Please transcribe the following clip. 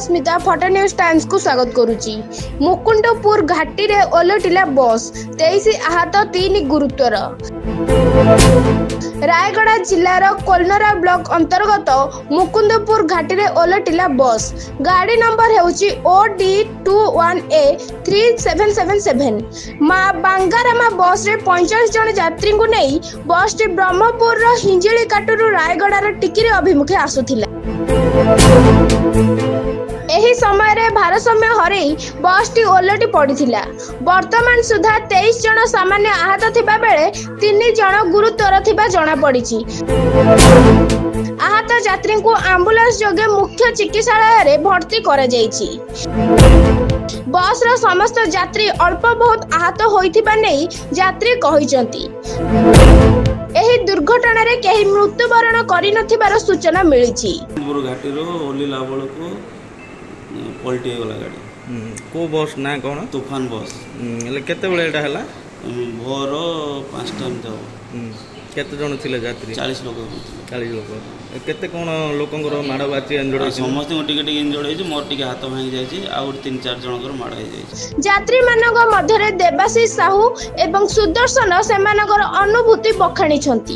अस्मिता photo news times को स्वागत करुची। मुकुंदपुर घाटी रे ओलटिला बस 23 आहत 3 गुरुतर। रायगड़ा जिलार कोलनरा ब्लॉक अंतर्गत मुकुंदपुर घाटी रे ओलटिला बस गाड़ी नंबर हेउची OD21A3777। मां बांगारामा बस रे 45 जन यात्री को नहीं बस टी ब्रह्मपुर रो हिंजिली काटुरु रायगड़ा टिकिरी अभिमुखे आसुथिला। एही समय रे भारसाम्य हरई बस टी ओलटी पड़िथिला। वर्तमान सुधा 23 जन सामान्य आहत थिबा बेले 3 जन गुरुतर थिबा जणा पड़िछि। आहत यात्री को एम्बुलेंस जोगे मुख्य चिकित्सालय रे भर्ती करा जायछि। बस रो समस्त यात्री अल्प बहुत आहत होइथिबा नै यात्री कहिसंती। एही दुर्घटना रे केही मृत्युवरण करि नथिबार सूचना मिलिछि। घाटी रो ओलीला बळको पलटी गला गाड़ी को बस ना कौन तूफान बस केते बेले एटा हला भोर 5 टाइम जाओ केते जण थिले यात्री 40 लोक केते कोन लोकंगर माड़ बाची इंजर्ड समस्त टिके टिके इंजर्ड होई मोर टिके हाथ भांगी जायछि आ 3-4 जनकर माड़ होई जायछि। यात्री मानक मध्यरे देवाशीष साहू एवं सुदर्शन सेमानकर अनुभूति बखाणी छंती।